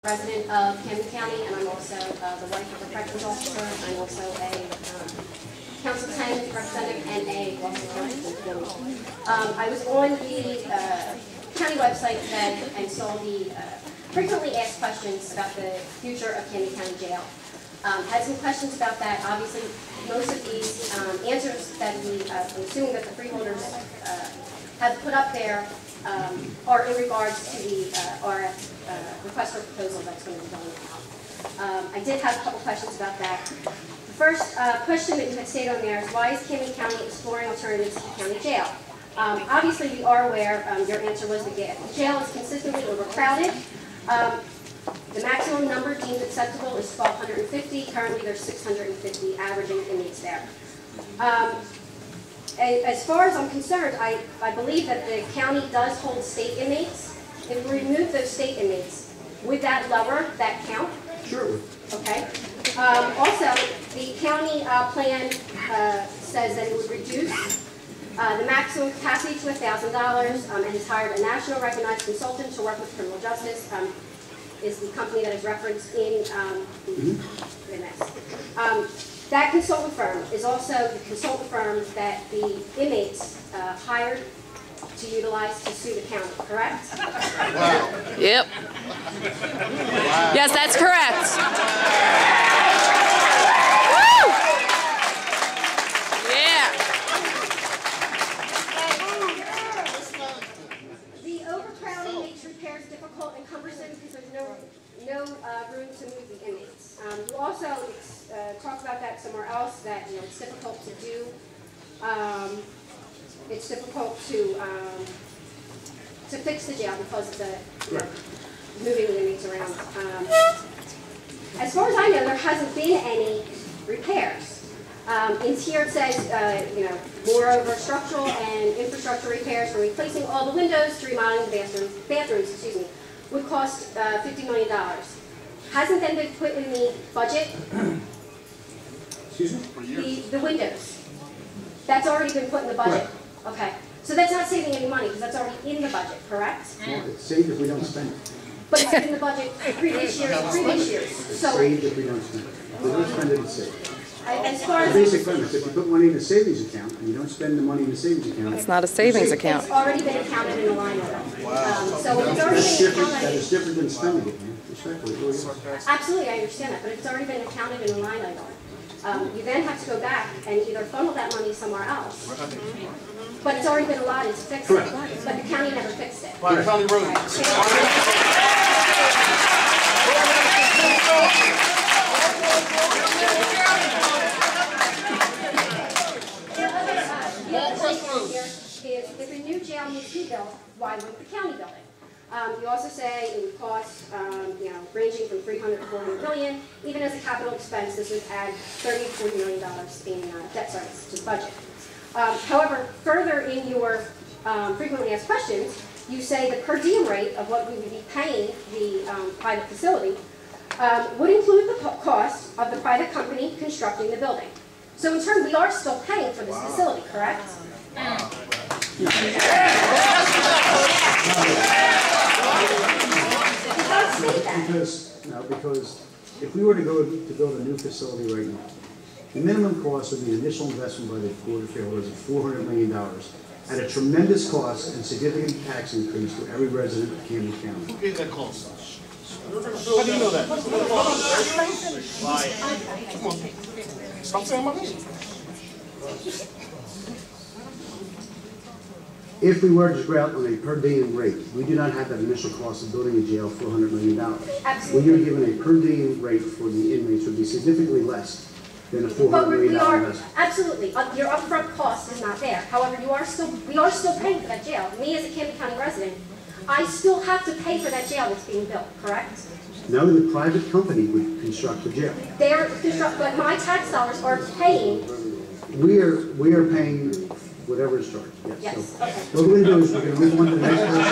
Resident of Camden County, and I'm also the wife of a corrections officer. I'm also a council tenant representative and a law enforcement. I was on the county website today and saw the frequently asked questions about the future of Camden County Jail. Had some questions about that. Obviously, most of these answers that I'm assuming that the freeholders have put up there are in regards to the RF request for proposal that's going to be going out. I did have a couple questions about that. The first question that you had stated on there is, why is Camden County exploring alternatives to county jail? Obviously, we are aware, your answer was the jail is consistently overcrowded. The maximum number deemed acceptable is 1,250. Currently, there's 650 averaging inmates there. As far as I'm concerned, I believe that the county does hold state inmates. If we remove those state inmates, would that lower that count? Sure. Okay. Also, the county plan says that it would reduce the maximum capacity to $1,000 and has hired a national recognized consultant to work with criminal justice. Is the company that is referenced in the next. That consultant firm is also the consultant firm that the inmates hired to utilize to sue the county, correct? Wow. Yep. Wow. Yes, that's correct. Woo! Yeah. The overcrowding makes repairs difficult and cumbersome because there's no room to move the inmates. You also talk about that somewhere else, that it's difficult to do. It's difficult to fix the jail because of the moving the inmates around. As far as I know, there hasn't been any repairs. In here it says, moreover, structural and infrastructure repairs from replacing all the windows to remodeling the bathrooms, would cost $50 million. Hasn't that been put in the budget? Excuse me? The windows. That's already been put in the budget. Right. Okay. So that's not saving any money because that's already in the budget, correct? Well, it's saved if we don't spend it. But it's in the budget previous years. So Saved if we don't spend it. If we don't spend it, it's saved. As far The as basic premise, if you put money in a savings account and you don't spend the money in the savings account, It's not a savings account. it's already been accounted in the line item. Wow. So it's already that's been different. That accounted. is different than spending it, man. Respectfully, it really is. Absolutely, I understand that, but it's already been accounted in the line item. You then have to go back and either funnel that money somewhere else. But it's already been allotted to fix it. Correct. But the county never fixed it. Fire County Roads. If a new jail needs to be built, why wouldn't the county build it? You also say it would cost, ranging from $300 to $400 million. Even as a capital expense, this would add $30 to $40 million in debt service to the budget. However, further in your frequently asked questions, you say the per diem rate of what we would be paying the private facility would include the cost of the private company constructing the building. So in turn, we are still paying for this facility, correct? Because if we were to go to build a new facility right now, the minimum cost would be an initial investment by the Board of Shareholders of $400 million at a tremendous cost and significant tax increase to every resident of Camden County. Who gave that cost? How do you know that? Come on. Stop saying my name. If we were to go out on a per diem rate, we do not have that initial cost of building a jail for $400 million. Absolutely. When you're given a per diem rate for the inmates would be significantly less than a $400 million investment. Absolutely. Your upfront cost is not there. However, we are still paying for that jail. Me as a Camden County resident, I still have to pay for that jail that's being built, correct? No, the private company would construct the jail. But my tax dollars are paying. We are paying whatever is charged. Yes. Yes. So, Okay. what we're going to do is we're going to move on to the next person.